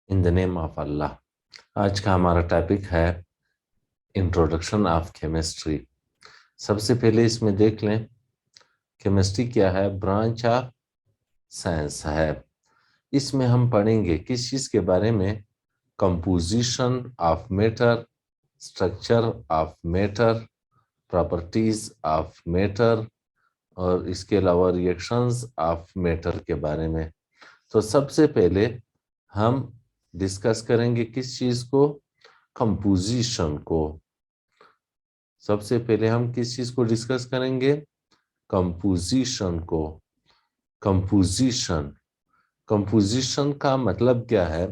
In the name of अल्लाह। आज का हमारा टॉपिक है इंट्रोडक्शन ऑफ केमिस्ट्री। सबसे पहले इसमें देख लें केमिस्ट्री क्या है। ब्रांच ऑफ साइंस है। इसमें हम पढ़ेंगे किस चीज़ के बारे में। Composition of matter, structure of matter, properties of matter और इसके अलावा रिएक्शंस ऑफ मैटर के बारे में। तो सबसे पहले हम डिस्कस करेंगे किस चीज़ को, कंपोजिशन को। सबसे पहले हम किस चीज को डिस्कस करेंगे, कंपोजिशन को। कंपोजिशन, कंपोजिशन का मतलब क्या है।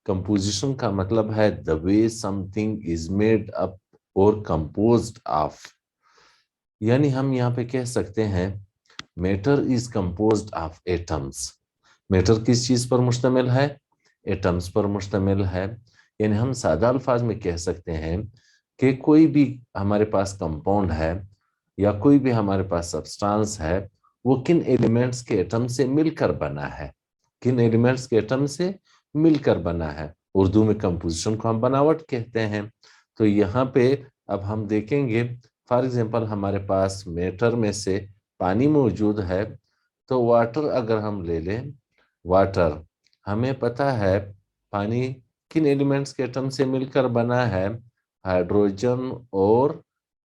कंपोजिशन का मतलब है the way something is made up और कंपोज्ड ऑफ। यानी हम यहाँ पे कह सकते हैं matter is composed of atoms. Matter किस चीज पर मुश्तमिल है, एटम्स पर मुश्तमिल है। यानी हम सादा अल्फाज में कह सकते हैं कि कोई भी हमारे पास कंपाउंड है या कोई भी हमारे पास सब्सटेंस है, वो किन एलिमेंट्स के एटम से मिलकर बना है, किन एलिमेंट्स के एटम से मिलकर बना है। उर्दू में कंपोजिशन को हम बनावट कहते हैं। तो यहाँ पे अब हम देखेंगे, फॉर एग्जांपल हमारे पास मैटर में से पानी मौजूद है, तो वाटर अगर हम ले लें, वाटर हमें पता है पानी किन एलिमेंट्स के एटम से मिलकर बना है, हाइड्रोजन और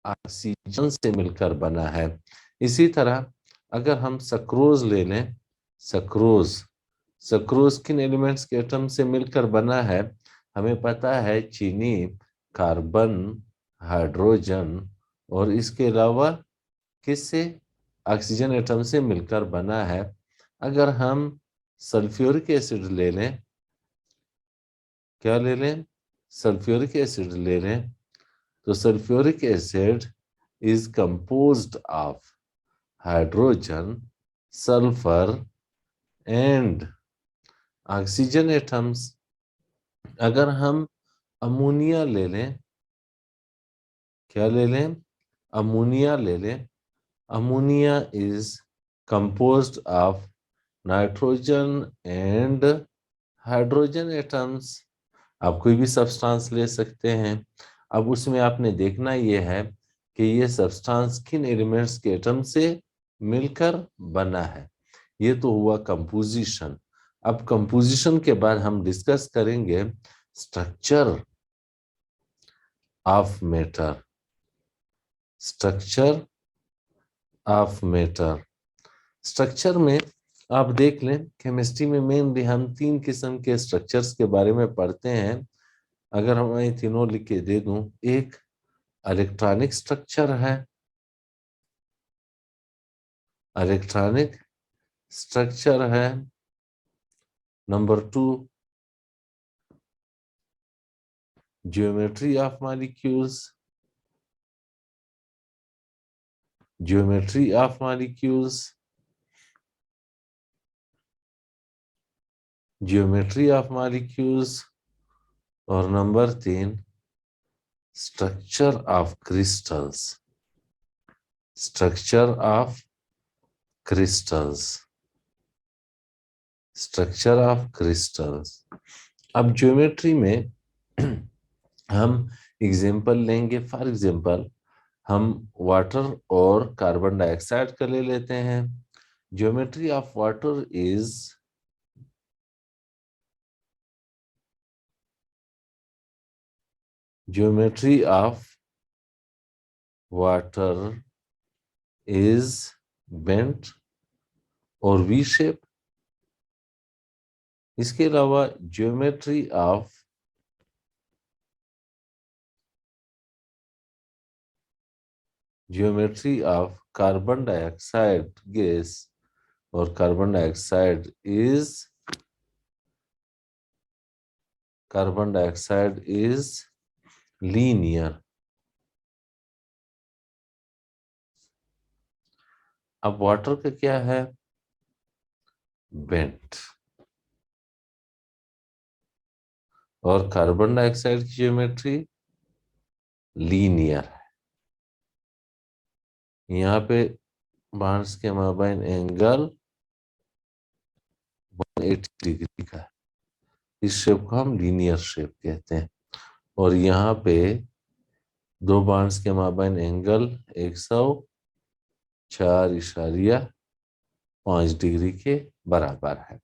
ऑक्सीजन से मिलकर बना है। इसी तरह अगर हम सक्रोज ले लें, सक्रोज, सक्रोज किन एलिमेंट्स के एटम से मिलकर बना है, हमें पता है चीनी, कार्बन, हाइड्रोजन और इसके अलावा किससे, ऑक्सीजन एटम से मिलकर बना है। अगर हम सल्फ्यूरिक एसिड ले लें, क्या ले लें, सल्फ्यूरिक एसिड ले लें, तो sulphuric acid is composed of hydrogen, sulfur and oxygen atoms। अगर हम अमोनिया ले लें, क्या ले लें, अमोनिया ले लें, ammonia is composed of nitrogen and hydrogen atoms. आप कोई भी सब्सटेंस ले सकते हैं। अब उसमें आपने देखना यह है कि ये सब्सटेंस किन एलिमेंट्स के एटम से मिलकर बना है। ये तो हुआ कंपोजिशन। अब कंपोजिशन के बाद हम डिस्कस करेंगे structure of matter, structure of matter. Structure में आप देख लें, केमिस्ट्री में मेनली हम 3 किस्म के स्ट्रक्चर्स के बारे में पढ़ते हैं। अगर हम ये तीनों लिख के दे दूं, एक इलेक्ट्रॉनिक स्ट्रक्चर है, इलेक्ट्रॉनिक स्ट्रक्चर है। Number 2 geometry of molecules, geometry of molecules, geometry of molecules. और number 3 structure of crystals, structure of crystals, structure of crystals. अब ज्योमेट्री में हम एग्जांपल लेंगे। फॉर एग्जांपल हम वाटर और कार्बन डाइऑक्साइड का ले लेते हैं। Geometry of water is, geometry of water is bent और वी शेप। इसके अलावा geometry of, geometry of carbon dioxide gas और carbon dioxide is, carbon dioxide is linear. अब वाटर का क्या है, बेंट। और कार्बन डाइऑक्साइड की ज्योमेट्री लीनियर है। यहाँ पे बांड्स के माबैन एंगल 180 डिग्री का है। इस शेप को हम लीनियर शेप कहते हैं। और यहाँ पे दो बांड्स के माबैन एंगल 104.5 डिग्री के बराबर है।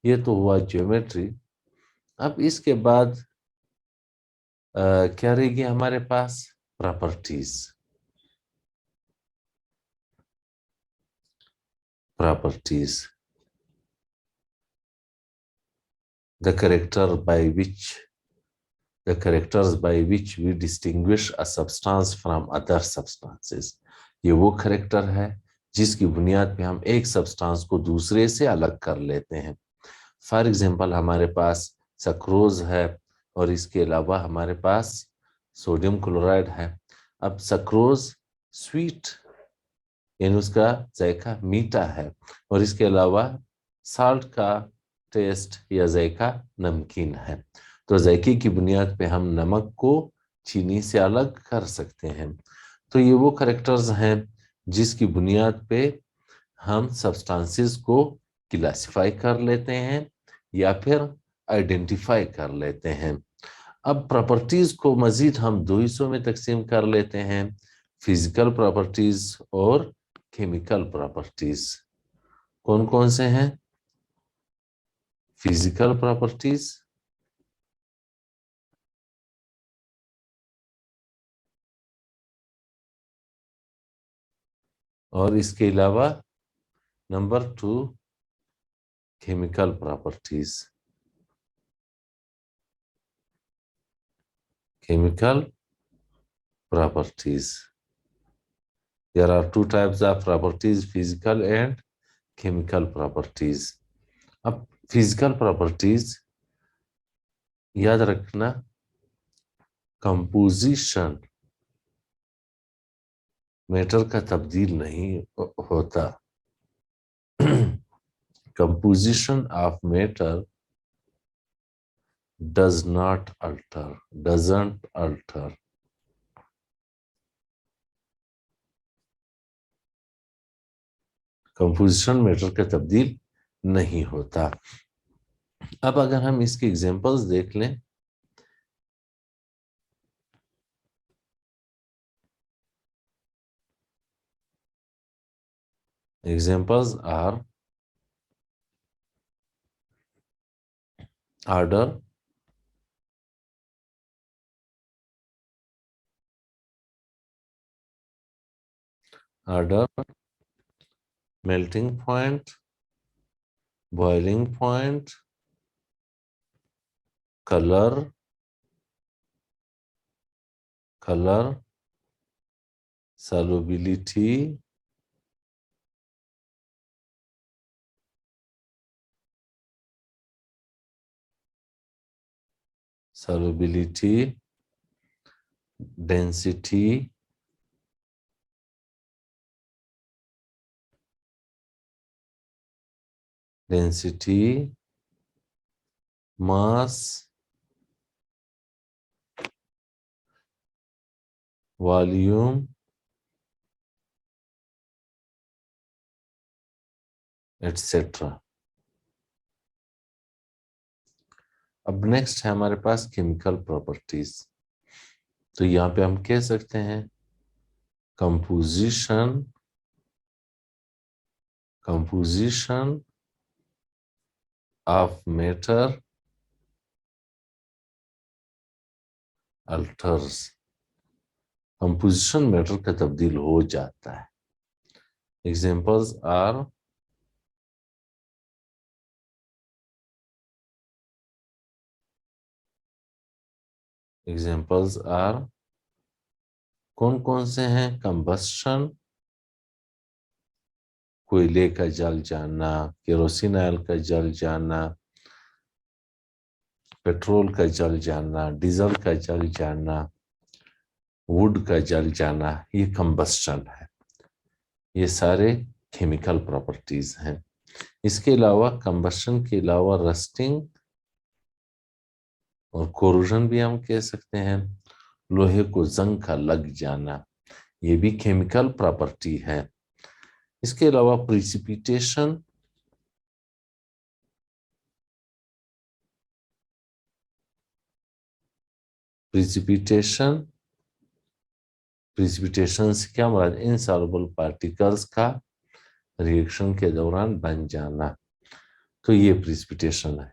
ये तो हुआ ज्योमेट्री। अब इसके बाद क्या रहेगी हमारे पास? Properties. Properties, the character by which the characters by which we distinguish a substance from other substances। ये वो करेक्टर है जिसकी बुनियाद पे हम एक सब्सटेंस को दूसरे से अलग कर लेते हैं। फॉर एग्जांपल हमारे पास सक्रोज है और इसके अलावा हमारे पास सोडियम क्लोराइड है। अब सक्रोज स्वीट यानी उसका जायका मीठा है और इसके अलावा साल्ट का टेस्ट या जायका नमकीन है। तो जायके की बुनियाद पे हम नमक को चीनी से अलग कर सकते हैं। तो ये वो करेक्टर्स हैं जिसकी बुनियाद पे हम सब्सटेंसेस को क्लासिफाई कर लेते हैं या फिर आइडेंटिफाई कर लेते हैं। अब प्रॉपर्टीज को मजीद हम दो हिस्सों में तकसीम कर लेते हैं, फिजिकल प्रॉपर्टीज और केमिकल प्रॉपर्टीज। कौन कौन से हैं? फिजिकल प्रॉपर्टीज, और इसके अलावा number 2 chemical properties. Chemical properties, there are two types of properties, physical and chemical properties। अब फिजिकल प्रॉपर्टीज याद रखना, कंपोजिशन मैटर का तब्दील नहीं होता। Composition of matter does not alter, doesn't alter। Composition matter का तब्दील नहीं होता। अब अगर हम इसके एग्जांपल्स देख लें, examples are order, order, melting point, boiling point, colour, colour, solubility, solubility, density, density, mass, volume, etcetera. अब नेक्स्ट है हमारे पास केमिकल प्रॉपर्टीज। तो यहां पे हम कह सकते हैं composition, composition of matter altars. Composition matter का तब्दील हो जाता है। एग्जांपल्स आर एग्जांपल्स आर कौन कौन से हैं? कंबस्शन, कोयले का जल जाना, केरोसिन ऑयल का जल जाना, पेट्रोल का जल जाना, डीजल का जल जाना, वुड का जल जाना, ये कंबस्शन है। ये सारे केमिकल प्रॉपर्टीज हैं। इसके अलावा कंबस्शन के अलावा रस्टिंग और कोरोजन भी हम कह सकते हैं। लोहे को जंग का लग जाना, ये भी केमिकल प्रॉपर्टी है। इसके अलावा प्रिसिपिटेशन, प्रिसिपिटेशन, प्रिसिपिटेशन से क्या मुराद, इनसॉल्युबल पार्टिकल्स का रिएक्शन के दौरान बन जाना, तो ये प्रिसिपिटेशन है।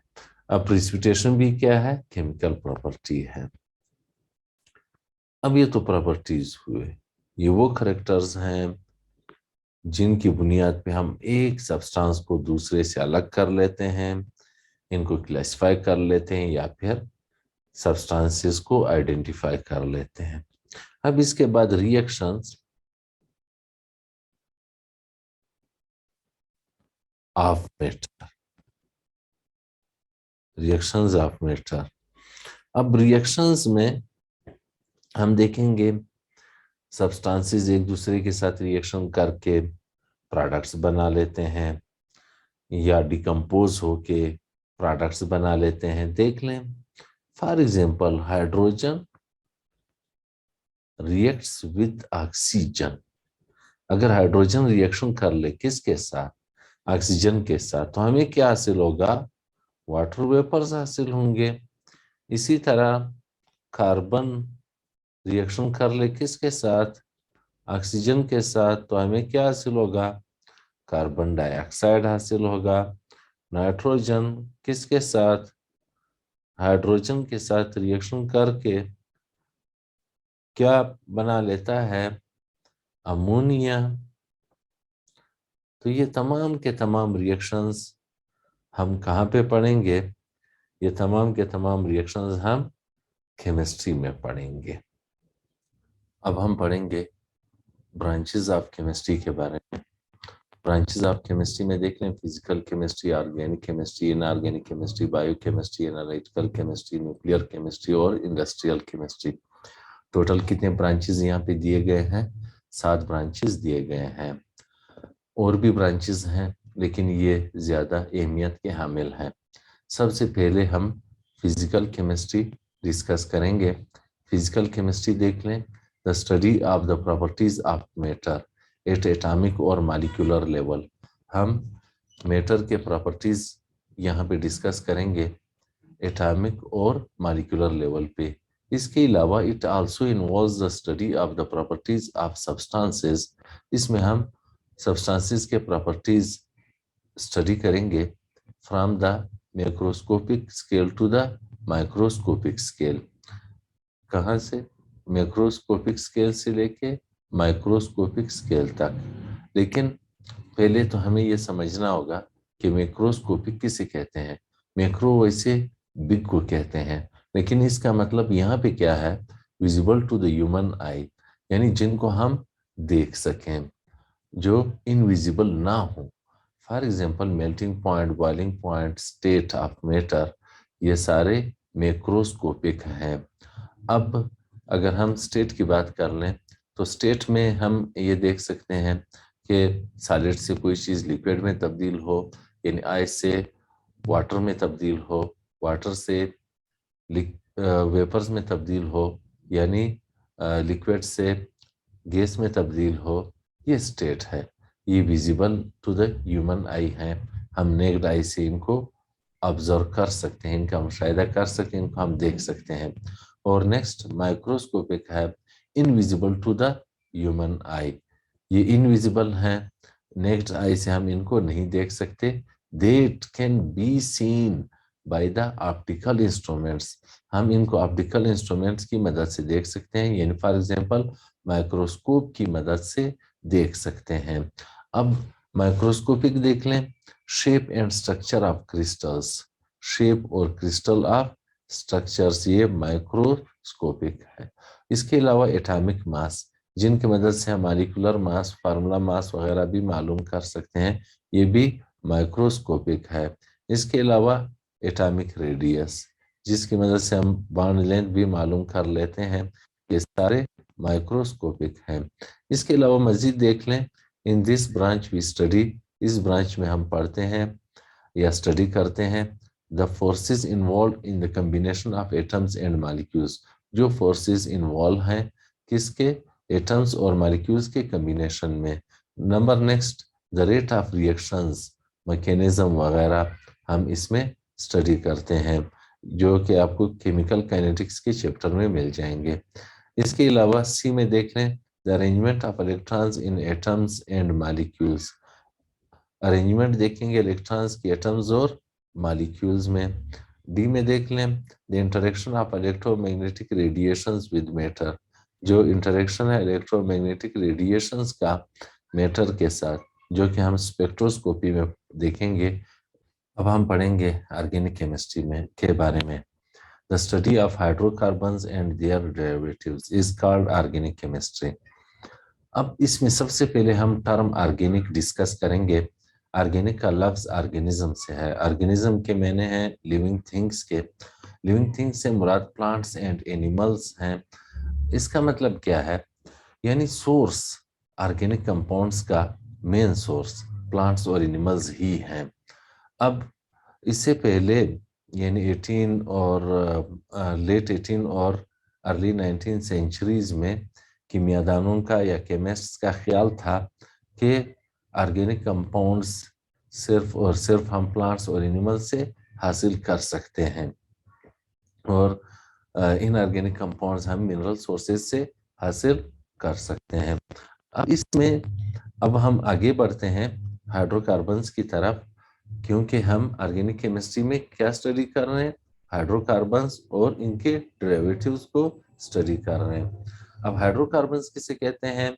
अब प्रिसिपिटेशन भी क्या है, केमिकल प्रॉपर्टी है। अब ये तो प्रॉपर्टीज हुए, ये वो करेक्टर्स हैं जिनकी बुनियाद पे हम एक सब्सटेंस को दूसरे से अलग कर लेते हैं, इनको क्लासिफाई कर लेते हैं या फिर सब्सटेंसेस को आइडेंटिफाई कर लेते हैं। अब इसके बाद reactions of matter, reactions of matter. अब रिएक्शंस में हम देखेंगे सब्सटेंसेस एक दूसरे के साथ रिएक्शन करके प्रोडक्ट्स बना लेते हैं या डिकम्पोज होके प्रोडक्ट्स बना लेते हैं। देख लें, for example hydrogen reacts with oxygen. अगर हाइड्रोजन रिएक्शन कर ले किसके साथ, ऑक्सीजन के साथ, तो हमें क्या हासिल होगा, वाटर वेपर्स हासिल होंगे। इसी तरह कार्बन रिएक्शन कर ले किसके साथ, ऑक्सीजन के साथ, तो हमें क्या हासिल होगा, कार्बन डाइऑक्साइड हासिल होगा। नाइट्रोजन किसके साथ, हाइड्रोजन के साथ रिएक्शन करके क्या बना लेता है, अमोनिया। तो ये तमाम के तमाम रिएक्शंस हम कहाँ पे पढ़ेंगे, ये तमाम के तमाम रिएक्शंस हम केमिस्ट्री में पढ़ेंगे। अब हम पढ़ेंगे ब्रांचेस ऑफ केमिस्ट्री के बारे में। ब्रांचेस ऑफ केमिस्ट्री में देख लें, physical chemistry, organic chemistry, inorganic chemistry, biochemistry, analytical chemistry, nuclear chemistry और इंडस्ट्रियल केमिस्ट्री। टोटल कितने ब्रांचेस यहाँ पे दिए गए हैं, 7 ब्रांचेस दिए गए हैं। और भी ब्रांचेस हैं लेकिन ये ज्यादा अहमियत के हामिल हैं। सबसे पहले हम फिजिकल केमिस्ट्री डिस्कस करेंगे। फिजिकल केमिस्ट्री देख लें, the study of the properties of matter at atomic और मॉलिक्यूलर लेवल। हम मैटर के प्रॉपर्टीज यहाँ पे डिस्कस करेंगे एटॉमिक और मॉलिक्यूलर लेवल पे। इसके अलावा it also involves the study of the properties of substances. इसमें हम सब्सटेंसेस के प्रॉपर्टीज स्टडी करेंगे from the macroscopic scale to the microscopic scale. कहाँ से, मैक्रोस्कोपिक स्केल से लेके माइक्रोस्कोपिक स्केल तक। लेकिन पहले तो हमें यह समझना होगा कि मैक्रोस्कोपिक किसे कहते हैं। मैक्रो वैसे बिग को कहते हैं, लेकिन इसका मतलब यहाँ पे क्या है, visible to the human eye, यानी जिनको हम देख सकें, जो इनविजिबल ना हो। For example melting point, boiling point, state of matter, ये सारे मैक्रोस्कोपिक हैं। अब अगर हम स्टेट की बात कर लें तो स्टेट में हम ये देख सकते हैं कि सॉलिड से कोई चीज़ लिक्विड में तब्दील हो, यानी आइस से वाटर में तब्दील हो, वाटर से वेपर्स में तब्दील हो, यानी लिक्विड से गैस में तब्दील हो, ये स्टेट है। ये visible to the human eye हैं, हम नेक्ड आई से इनको ऑब्जर्व कर सकते हैं, इनका मुशाहिदा कर सकते हैं, इनको हम देख सकते हैं। और नेक्स्ट माइक्रोस्कोपिक है, invisible to the human eye. ये इनविजिबल हैं, नेक्ड आई से हम इनको नहीं देख सकते। They can be seen by the optical instruments, हम इनको ऑप्टिकल इंस्ट्रूमेंट्स की मदद से देख सकते हैं, यानी फॉर एग्जांपल माइक्रोस्कोप की मदद से देख सकते हैं। अब माइक्रोस्कोपिक देख लें, shape and structure of crystals, shape और क्रिस्टल ऑफ स्ट्रक्चर्स, ये माइक्रोस्कोपिक है। इसके अलावा एटॉमिक मास, जिनकी मदद से हम मॉलिक्यूलर मास, फार्मूला मास वगैरह भी मालूम कर सकते हैं, ये भी माइक्रोस्कोपिक है। इसके अलावा एटॉमिक रेडियस, जिसकी मदद से हम बॉन्ड लेंथ भी मालूम कर लेते हैं, ये सारे माइक्रोस्कोपिक हैं। इसके अलावा मजीद देख लें, in this branch we study, इस ब्रांच में हम पढ़ते हैं या स्टडी करते हैं the forces involve in the combination of atoms and molecules, जो फोर्सेस इन्वॉल्व हैं किसके, एटम्स और मॉलिक्यूल्स के कम्बिनेशन में। Number next, the rate of reactions, mechanism वगैरह हम इसमें स्टडी करते हैं। जो कि आपको केमिकल काइनेटिक्स के चैप्टर में मिल जाएंगे। इसके अलावा सी में देख लें, the arrangement of electrons in atoms and molecules. Arrangement देखेंगे इलेक्ट्रॉन्स की एटम्स और मॉलिक्यूल्स में। डी में देख लें, the interaction of electromagnetic radiations with matter. जो इंटरेक्शन है इलेक्ट्रोमैग्नेटिक रेडिएशंस का मैटर के साथ, जो कि हम स्पेक्ट्रोस्कोपी में देखेंगे। अब हम पढ़ेंगे ऑर्गेनिक केमिस्ट्री में के बारे में। The study of hydrocarbons and their derivatives is called organic chemistry. अब इसमें सबसे पहले हम टर्म ऑर्गेनिक डिस्कस करेंगे। ऑर्गेनिक का लफ्ज ऑर्गेनिज्म से है। ऑर्गेनिज्म के मैंने हैं लिविंग थिंग्स के। लिविंग थिंग्स से मुराद प्लांट्स एंड एनिमल्स हैं। इसका मतलब क्या है, यानी सोर्स ऑर्गेनिक कंपाउंड्स का मेन सोर्स प्लांट्स और एनिमल्स ही हैं। अब इससे पहले यानी 18 और लेट 18 और अर्ली 19 सेंचुरीज में कीमियादानों का या केमिस्ट्स का ख्याल था कि ऑर्गेनिक कंपाउंड्स सिर्फ और सिर्फ हम प्लांट्स और एनिमल से हासिल कर सकते हैं, और इनऑर्गेनिक कंपाउंड्स हम मिनरल सोर्सेज से हासिल कर सकते हैं। अब इसमें अब हम आगे बढ़ते हैं हाइड्रोकार्बन्स की तरफ, क्योंकि हम ऑर्गेनिक केमिस्ट्री में क्या स्टडी कर रहे हैं, हाइड्रोकार्बन्स और इनके डेरिवेटिव्स को स्टडी कर रहे हैं। अब हाइड्रोकार्बन्स किसे कहते हैं,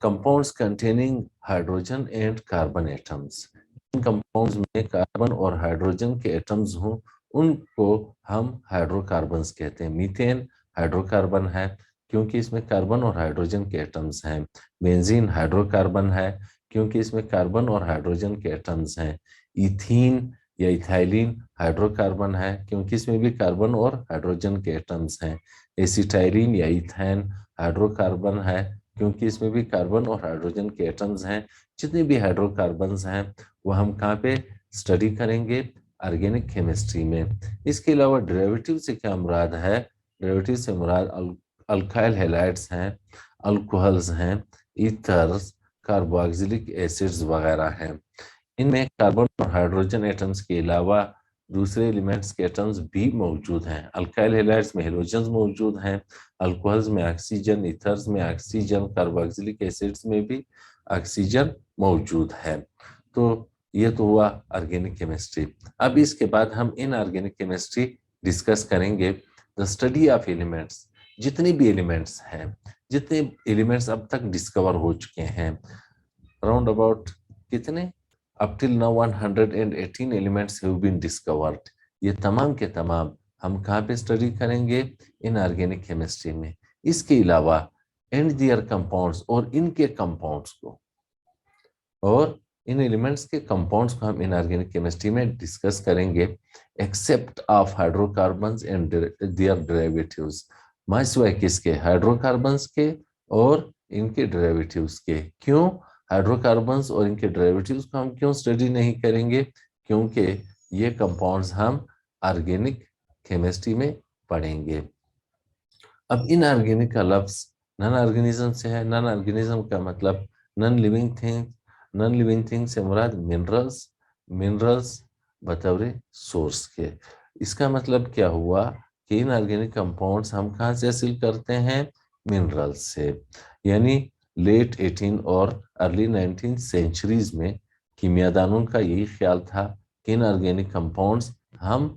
compounds containing hydrogen and carbon atoms. In compounds में कार्बन और हाइड्रोजन के एटम्स हों उनको हम हाइड्रोकार्बन्स कहते हैं। मीथेन हाइड्रोकार्बन है क्योंकि इसमें कार्बन और हाइड्रोजन के एटम्स हैं। बेंजीन हाइड्रोकार्बन है क्योंकि इसमें कार्बन और हाइड्रोजन के एटम्स हैं। इथीन या इथाइलिन हाइड्रोकार्बन है क्योंकि इसमें भी कार्बन और हाइड्रोजन के एटम्स हैं। एसिटाइलिन या इथेन हाइड्रोकार्बन है क्योंकि इसमें भी कार्बन और हाइड्रोजन के एटम्स हैं। जितने भी हाइड्रोकार्बन्स हैं वो हम कहाँ पे स्टडी करेंगे, ऑर्गेनिक केमिस्ट्री में। इसके अलावा डेरिवेटिव से क्या मुराद है, डेरिवेटिव से मुराद अल्काइल हैलाइड्स हैं, अल्कोहल्स हैं, ईथर्स, कार्बोक्सिलिक एसिड्स वगैरह हैं। इनमें कार्बन और हाइड्रोजन एटम्स के अलावा दूसरे एलिमेंट्स के एटम्स भी मौजूद हैं। अल्काइल हैलाइड्स में हेलोजन्स मौजूद हैं, अल्कोहल्स में ऑक्सीजन, ईथर्स में ऑक्सीजन, कार्बोक्सिलिक एसिड्स में भी ऑक्सीजन मौजूद है। तो ये तो हुआ ऑर्गेनिक केमिस्ट्री। अब इसके बाद हम इनऑर्गेनिक केमिस्ट्री डिस्कस करेंगे। द स्टडी ऑफ एलिमेंट्स, जितने भी एलिमेंट्स हैं, जितने एलिमेंट्स अब तक डिस्कवर हो चुके हैं, अराउंड अबाउट कितने, up till now 118 elements have been discovered। ये तमाम के तमाम हम कहाँ पे स्टडी करेंगे, इन ऑर्गेनिक केमिस्ट्री में। इसके अलावा एंड दियर कंपाउंड्स और इनके कंपाउंड्स को, और इन एलिमेंट्स के कंपाउंड्स को हम इनऑर्गेनिक केमिस्ट्री में डिस्कस करेंगे, except of hydrocarbons and their derivatives. माय सिवाय किसके, हाइड्रोकार्बन्स के और इनके डेरिवेटिव्स के। क्यों हाइड्रोकार्बन्स और इनके डेरिवेटिव्स को हम क्यों स्टडी नहीं करेंगे, क्योंकि ये कंपाउंड्स हम ऑर्गेनिक केमिस्ट्री में पढ़ेंगे। अब इनऑर्गेनिक का लफ्ज नॉन ऑर्गेनिज्म से है। नॉन ऑर्गेनिज्म का मतलब non living thing. Non living thing से मुराद मिनरल्स, मिनरल्स बतौर सोर्स के। इसका मतलब क्या हुआ कि इनऑर्गेनिक कंपाउंड्स हम कहाँ से हासिल करते हैं, मिनरल्स से। यानी लेट 18 और अर्ली 19 सेंचुरीज में कीमियादानों का यही ख्याल था कि इनऑर्गेनिक कंपाउंड्स हम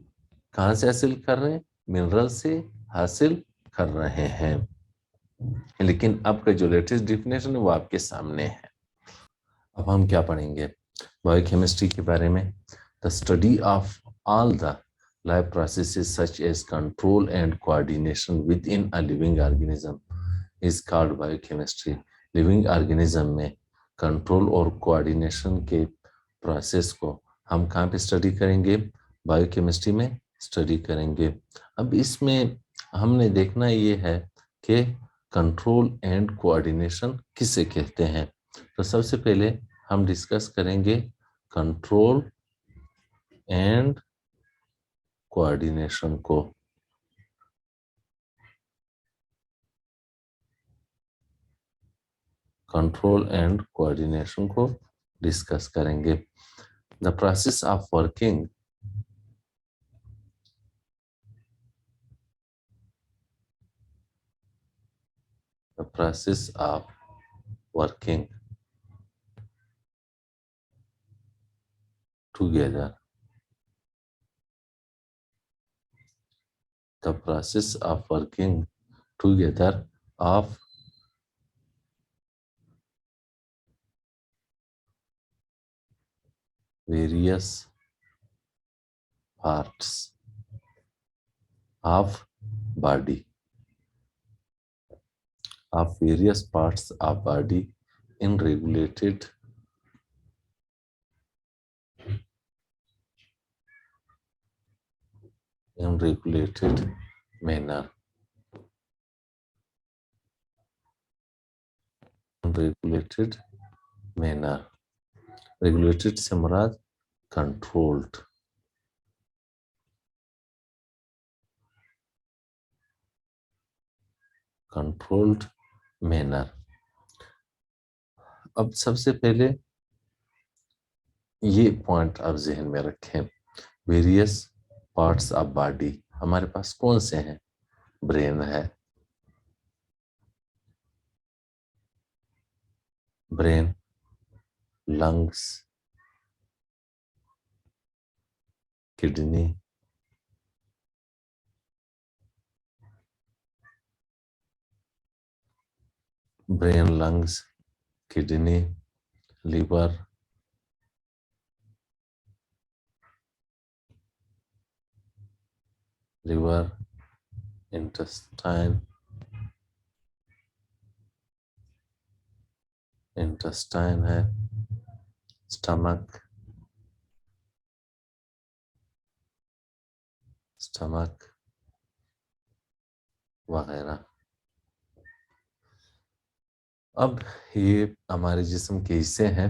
कहाँ से हासिल कर रहे हैं, मिनरल से हासिल कर रहे हैं। लेकिन अब का जो लेटेस्ट डिफिनेशन है वो आपके सामने है। अब हम क्या पढ़ेंगे, बायोकेमिस्ट्री के बारे में। The study of all the life processes such as control and coordination within a living organism is called biochemistry. Living organism में कंट्रोल और कोऑर्डिनेशन के प्रोसेस को हम कहाँ पे स्टडी करेंगे, बायोकेमिस्ट्री में स्टडी करेंगे। अब इसमें हमने देखना ये है कि कंट्रोल एंड कोऑर्डिनेशन किसे कहते हैं। तो सबसे पहले हम डिस्कस करेंगे कंट्रोल एंड कोऑर्डिनेशन को। कंट्रोल एंड कोऑर्डिनेशन को डिस्कस करेंगे। The process of working process of working together. The process of working together of various parts of body, of various parts of body in regulated manner. Regulated manner. Regulated से मुराद controlled. Controlled manner. अब सबसे पहले ये point आप जहन में रखें, various parts of body हमारे पास कौन से हैं? ब्रेन है, brain, lungs, kidney, brain, lungs, kidney, liver, intestine, है, स्टमक वगैरह। अब ये हमारे जिस्म के हिस्से हैं।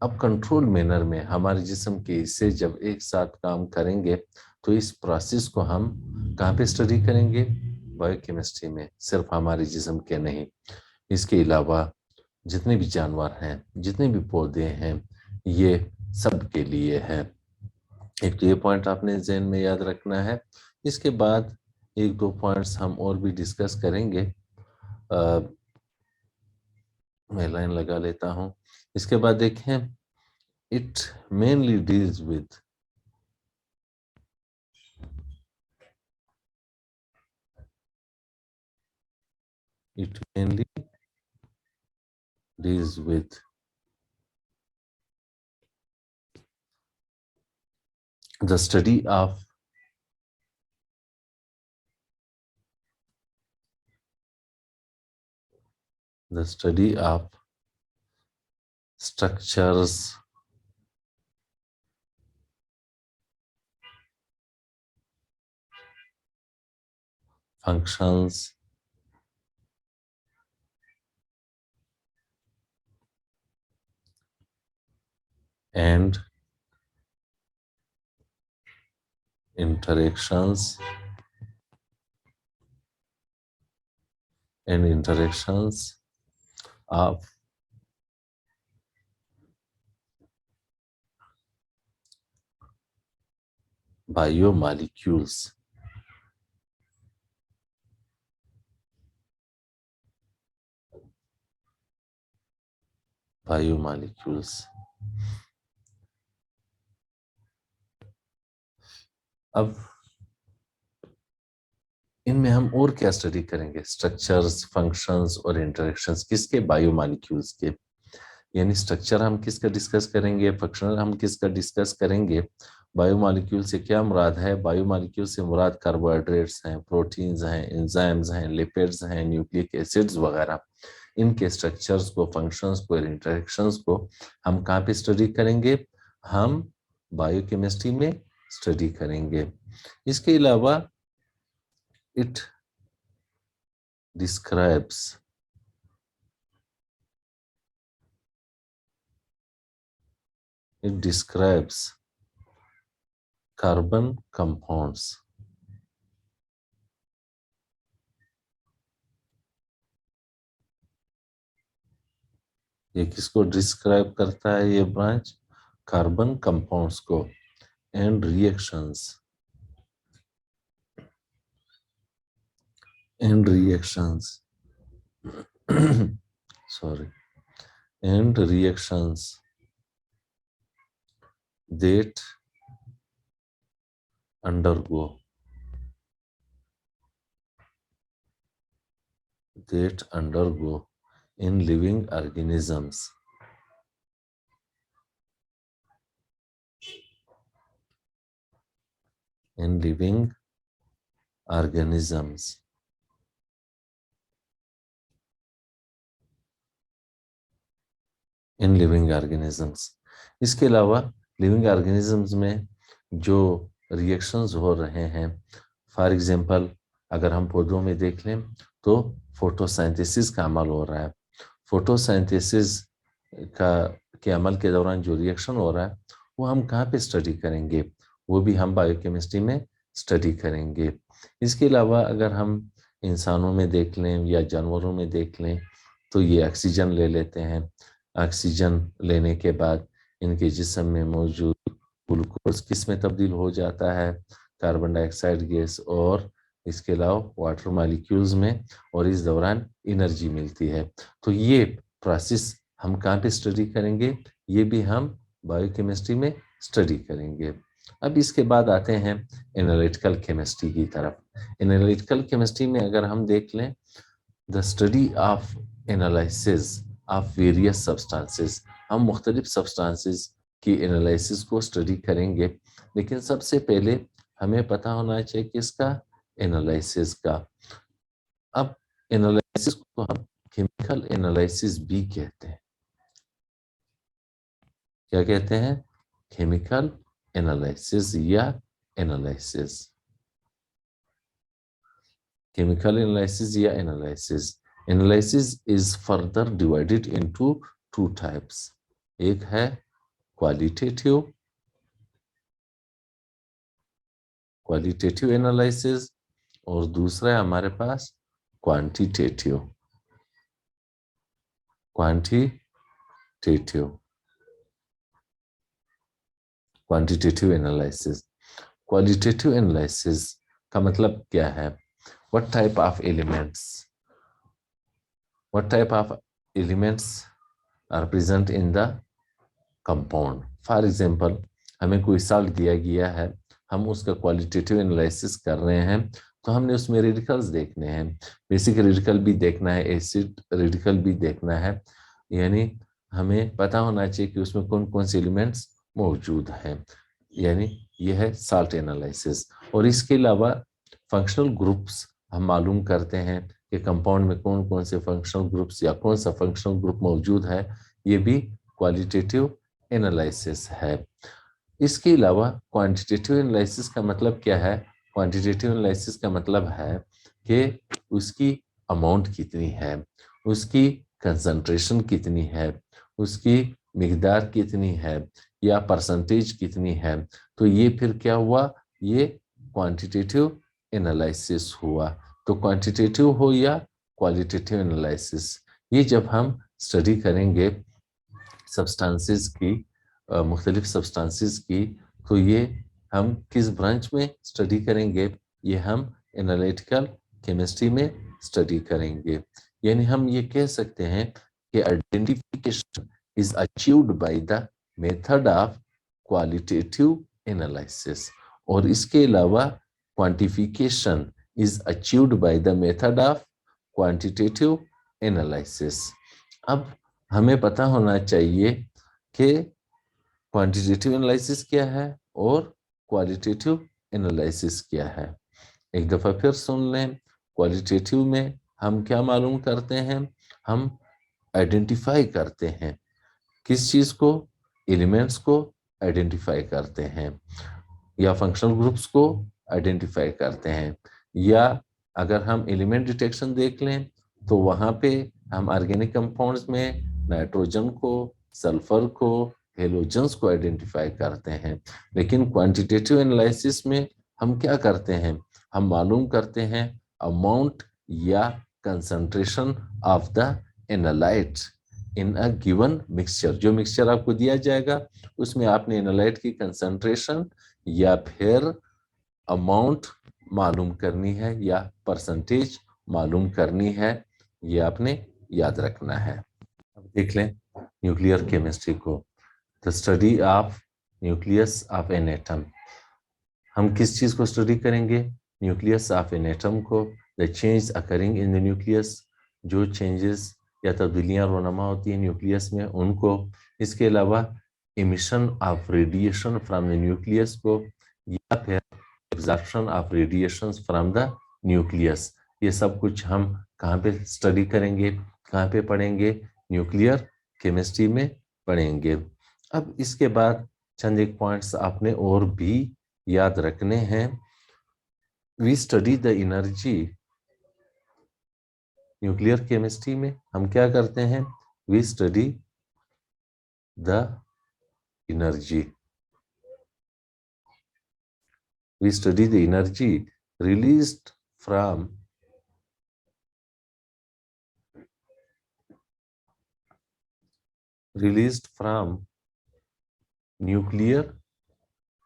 अब कंट्रोल मैनर में हमारे जिस्म के हिस्से जब एक साथ काम करेंगे तो इस प्रोसेस को हम कहाँ पे स्टडी करेंगे? बायोकेमिस्ट्री में। सिर्फ हमारे जिस्म के नहीं, इसके अलावा जितने भी जानवर हैं, जितने भी पौधे हैं, ये सब के लिए है। एक तो ये पॉइंट आपने ज़हन में याद रखना है। इसके बाद एक दो पॉइंट्स हम और भी डिस्कस करेंगे। मैं लाइन लगा लेता हूं। इसके बाद देखें, it mainly deals with the study of structures, functions, and interactions of biomolecules. अब इनमें हम और क्या स्टडी करेंगे? स्ट्रक्चर्स, फंक्शंस और इंटरेक्शंस। किसके? बायोमॉलिक्यूल्स के। यानी स्ट्रक्चर हम किसका डिस्कस करेंगे, फंक्शनल हम किसका डिस्कस करेंगे। बायोमॉलिक्यूल से क्या मुराद है? बायोमॉलिक्यूल से मुराद कार्बोहाइड्रेट्स हैं, प्रोटीन्स हैं, एंजाइम्स हैं, लिपिड्स हैं, न्यूक्लिक एसिड्स वगैरह। इनके स्ट्रक्चर्स को, फंक्शंस को, इंटरेक्शंस को हम कहाँ पे स्टडी करेंगे? हम बायोकेमिस्ट्री में स्टडी करेंगे। इसके अलावा इट डिस्क्राइब्स कार्बन कंपाउंड्स। ये किसको डिस्क्राइब करता है? ये ब्रांच कार्बन कंपाउंड्स को। And reactions sorry, and reactions that undergo in living organisms. In living organisms. In living organisms. इसके अलावा लिविंग ऑर्गेनिजम्स में जो रिएक्शंस हो रहे हैं, फॉर एग्जांपल अगर हम पौधों में देख लें तो फोटोसिंथेसिस का अमल हो रहा है। फोटोसिंथेसिस का के अमल के दौरान जो रिएक्शन हो रहा है वो हम कहाँ पे स्टडी करेंगे, वो भी हम बायोकेमिस्ट्री में स्टडी करेंगे। इसके अलावा अगर हम इंसानों में देख लें या जानवरों में देख लें तो ये ऑक्सीजन ले लेते हैं। ऑक्सीजन लेने के बाद इनके जिस्म में मौजूद ग्लूकोज किस में तब्दील हो जाता है, कार्बन डाइऑक्साइड गैस और इसके अलावा वाटर मॉलिक्यूल्स में, और इस दौरान एनर्जी मिलती है। तो ये प्रोसेस हम कहाँ पे स्टडी करेंगे, ये भी हम बायोकेमिस्ट्री में स्टडी करेंगे। अब इसके बाद आते हैं एनालिटिकल केमिस्ट्री की तरफ। एनालिटिकल केमिस्ट्री में अगर हम देख लें, the study of analysis of various substances, हम मुख्तलिफ सब्सटेंसेस की एनालिसिस को स्टडी करेंगे। लेकिन सबसे पहले हमें पता होना चाहिए कि इसका एनालिसिस का। अब एनालिसिस को हम केमिकल एनालिसिस भी कहते हैं। क्या कहते हैं? केमिकल एनालिसिस या एनालिसिस। केमिकल एनालिसिस या analysis. Analysis is further divided into two types. एक है क्वालिटेटिव एनालिसिस और दूसरा है हमारे पास क्वांटिटेटिव एनालिसिस। क्वालिटेटिव एनालिसिस का मतलब क्या है? What type of elements are present in the compound? For example, हमें कोई साल्ट दिया गया है, हम उसका क्वालिटेटिव एनालिसिस कर रहे हैं, तो हमने उसमें रेडिकल्स देखने हैं, बेसिक रेडिकल भी देखना है, एसिड रेडिकल भी देखना है। यानी हमें पता होना चाहिए कि उसमें कौन कौन से एलिमेंट्स मौजूद हैं। यानी यह है साल्ट एनालिसिस। और इसके अलावा फंक्शनल ग्रुप्स हम मालूम करते हैं कि कंपाउंड में कौन कौन से फंक्शनल ग्रुप्स या कौन सा फंक्शनल ग्रुप मौजूद है, ये भी क्वालिटेटिव एनालिसिस है। इसके अलावा क्वांटिटेटिव एनालिसिस का मतलब क्या है? क्वांटिटेटिव एनालिसिस का मतलब है कि उसकी अमाउंट कितनी है, उसकी कंसंट्रेशन कितनी है, उसकी मिकदार कितनी है या परसेंटेज कितनी है। तो ये फिर क्या हुआ? ये क्वांटिटेटिव एनालिसिस हुआ। तो क्वांटिटेटिव हो या क्वालिटेटिव एनालिसिस, ये जब हम स्टडी करेंगे सब्सटेंसेस की, मुख्तलिफ सब्सटेंसेस की, तो ये हम किस ब्रांच में स्टडी करेंगे? ये हम एनालिटिकल केमिस्ट्री में स्टडी करेंगे। यानी हम ये कह सकते हैं कि identification is achieved by the method of qualitative analysis, और इसके अलावा quantification is achieved by the method of quantitative analysis. अब हमें पता होना चाहिए कि क्वांटिटेटिव एनालिसिस क्या है और क्वालिटेटिव एनालिसिस क्या है। एक दफा फिर सुन लें। क्वालिटेटिव में हम क्या मालूम करते हैं? हम आइडेंटिफाई करते हैं किस चीज को? एलिमेंट्स को आइडेंटिफाई करते हैं, या फंक्शनल ग्रुप्स को आइडेंटिफाई करते हैं। या अगर हम एलिमेंट डिटेक्शन देख लें तो वहां पे हम ऑर्गेनिक कंपाउंड्स में नाइट्रोजन को, सल्फर को, हेलोजन्स को आइडेंटिफाई करते हैं। लेकिन क्वांटिटेटिव एनालिसिस में हम क्या करते हैं? हम मालूम करते हैं अमाउंट या concentration of the analyte in a given mixture. जो मिक्सचर आपको दिया जाएगा उसमें आपने एनालाइट की कंसंट्रेशन या फिर अमाउंट मालूम करनी है या परसेंटेज मालूम करनी है। ये आपने याद रखना है। अब देख लें न्यूक्लियर केमिस्ट्री को। The study of nucleus of an atom. हम किस चीज को स्टडी करेंगे? न्यूक्लियस ऑफ एन एटम को। The change occurring in the nucleus, जो चेंजेस या तब्दीलियां रोनमा होती हैं न्यूक्लियस में, उनको। इसके अलावा emission of radiation from the nucleus को, या फिर absorption of radiation from the nucleus. ये सब कुछ हम कहाँ पे स्टडी करेंगे, कहाँ पे पढ़ेंगे? न्यूक्लियर केमिस्ट्री में पढ़ेंगे। अब इसके बाद चंद एक पॉइंट्स आपने और भी याद रखने हैं। We study the energy. Nuclear chemistry में हम क्या करते हैं? We study the energy. We study the energy released from nuclear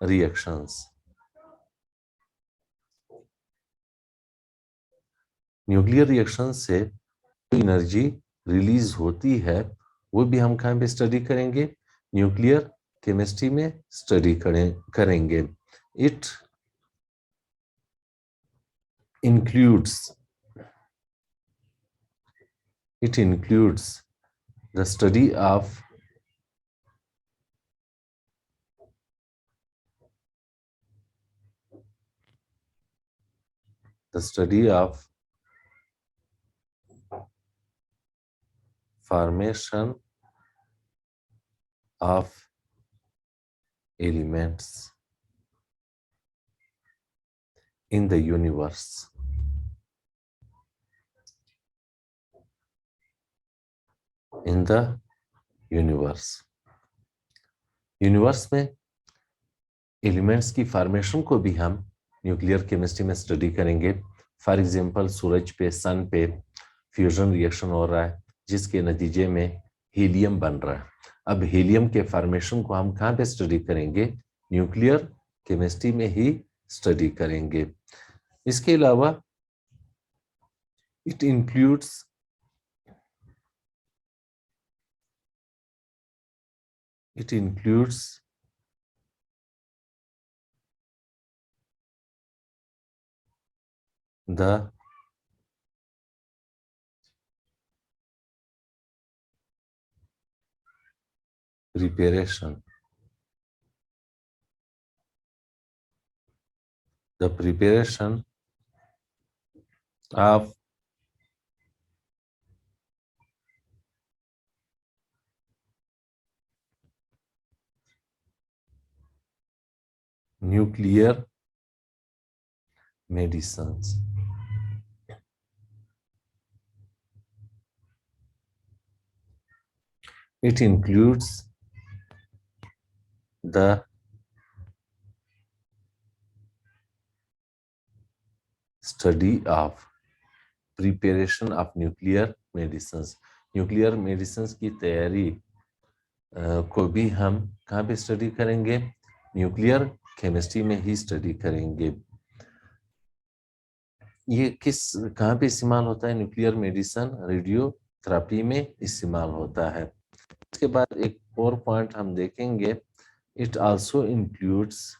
reactions. Nuclear reaction से एनर्जी रिलीज होती है, वो भी हम कहाँ पे स्टडी करेंगे? न्यूक्लियर केमिस्ट्री में स्टडी करेंगे। It includes the study of formation of elements in the universe. In the universe में एलिमेंट्स की फॉर्मेशन को भी हम न्यूक्लियर केमिस्ट्री में स्टडी करेंगे। फॉर एग्जांपल सूरज पे, सन पे फ्यूजन रिएक्शन हो रहा है, जिसके नतीजे में हीलियम बन रहा है। अब हीलियम के फॉर्मेशन को हम कहाँ पे स्टडी करेंगे? न्यूक्लियर केमिस्ट्री में ही स्टडी करेंगे। इसके अलावा it includes the preparation of nuclear medicines. It includes the study of preparation of nuclear medicines. Nuclear medicines की तैयारी को भी हम कहाँ पे स्टडी करेंगे? न्यूक्लियर केमिस्ट्री में ही स्टडी करेंगे। ये कहाँ पे इस्तेमाल होता है? न्यूक्लियर मेडिसिन रेडियोथेरेपी में इस्तेमाल होता है। इसके बाद एक और पॉइंट हम देखेंगे। It also includes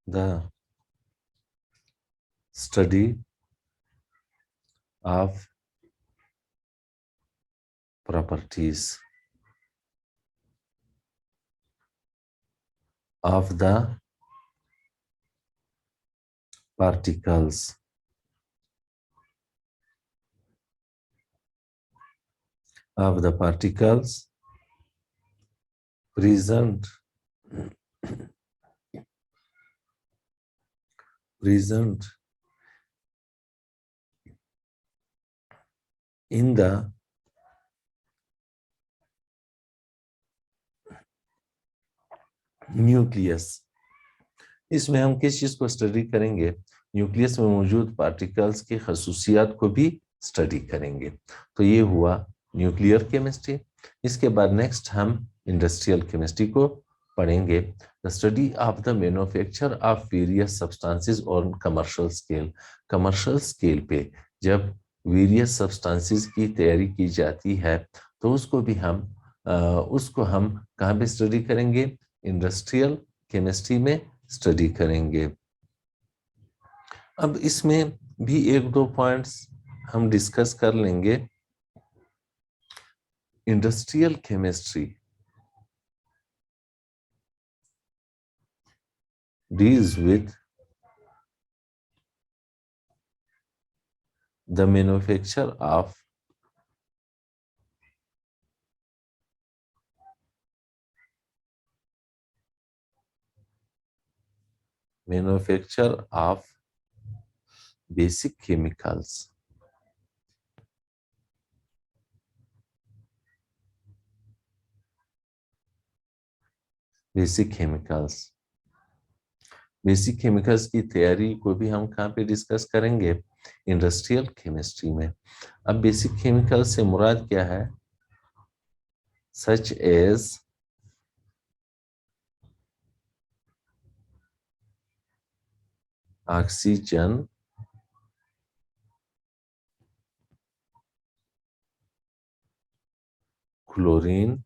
the study of properties of the particles present in the nucleus. इसमें हम किस चीज को स्टडी करेंगे? न्यूक्लियस में मौजूद पार्टिकल्स की खसूसियात को भी स्टडी करेंगे। तो ये हुआ न्यूक्लियर केमिस्ट्री। इसके बाद नेक्स्ट हम इंडस्ट्रियल केमिस्ट्री को पढ़ेंगे। The study of the manufacture of various substances on commercial scale. Commercial scale पे जब वेरियस सब्सटेंसेस की तैयारी की जाती है तो उसको हम कहाँ पे स्टडी करेंगे? इंडस्ट्रियल केमिस्ट्री में स्टडी करेंगे। अब इसमें भी एक दो पॉइंट्स हम डिस्कस कर लेंगे। Industrial chemistry deals with the manufacture of basic chemicals. Basic chemicals की तैयारी को भी हम कहाँ पे डिस्कस करेंगे? इंडस्ट्रियल केमिस्ट्री में। अब बेसिक केमिकल से मुराद क्या है? Such as oxygen, chlorine,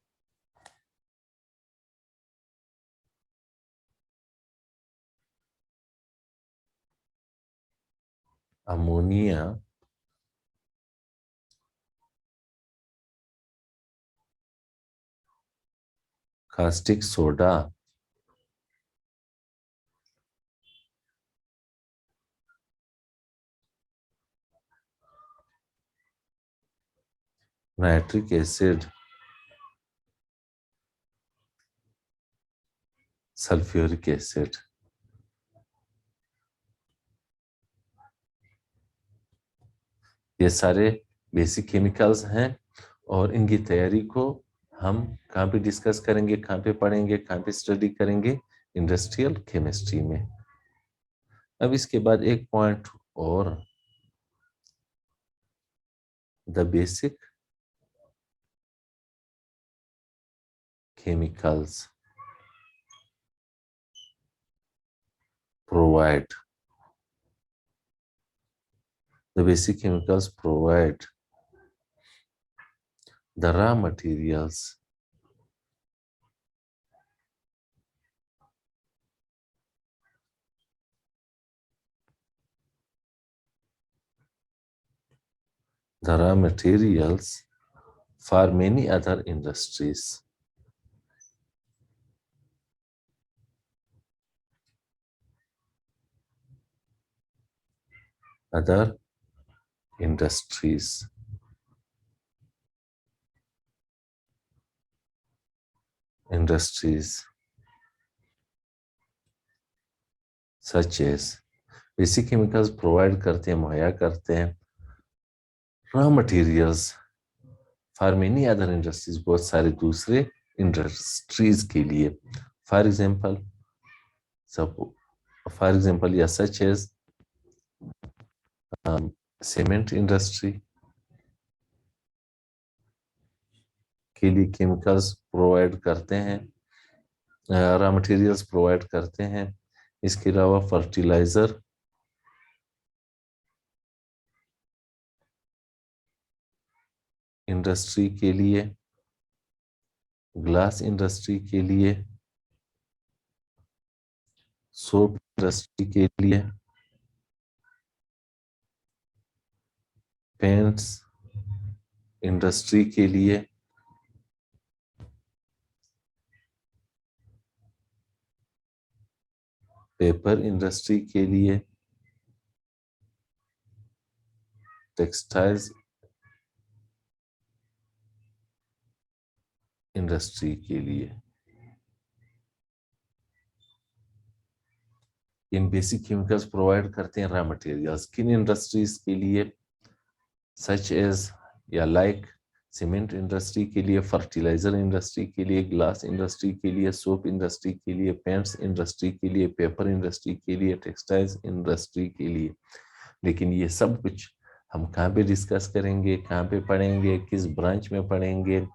ammonia, caustic soda, nitric acid, sulphuric acid. ये सारे बेसिक केमिकल्स हैं और इनकी तैयारी को हम कहाँ पे डिस्कस करेंगे, कहाँ पे पढ़ेंगे, कहाँ पे स्टडी करेंगे? इंडस्ट्रियल केमिस्ट्री में। अब इसके बाद एक पॉइंट और, the basic chemicals provide the basic chemicals provide the raw materials for many other industries. Other industries such as basic chemicals provide करते हैं, मुहैया करते हैं raw materials for many other industries, बहुत सारे दूसरे इंडस्ट्रीज के लिए। फॉर एग्जाम्पल या सच एज सीमेंट इंडस्ट्री के लिए केमिकल्स प्रोवाइड करते हैं, रॉ मटेरियल्स प्रोवाइड करते हैं। इसके अलावा फर्टिलाइजर इंडस्ट्री के लिए, ग्लास इंडस्ट्री के लिए, सोप इंडस्ट्री के लिए, पेंट्स इंडस्ट्री के लिए, पेपर इंडस्ट्री के लिए, टेक्सटाइल्स इंडस्ट्री के लिए। इन बेसिक केमिकल्स प्रोवाइड करते हैं रॉ मटेरियल्स किन इंडस्ट्रीज के लिए? सच एज या लाइक सीमेंट इंडस्ट्री के लिए, फर्टिलाइजर इंडस्ट्री के लिए, ग्लास इंडस्ट्री के लिए, सोप इंडस्ट्री के लिए, पेंट्स इंडस्ट्री के लिए, पेपर इंडस्ट्री के लिए, टेक्सटाइल्स इंडस्ट्री के लिए। लेकिन ये सब कुछ हम कहाँ पे डिस्कस करेंगे, कहाँ पे पढ़ेंगे, किस ब्रांच में पढ़ेंगे?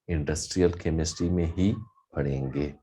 इंडस्ट्रियल केमिस्ट्री में ही पढ़ेंगे।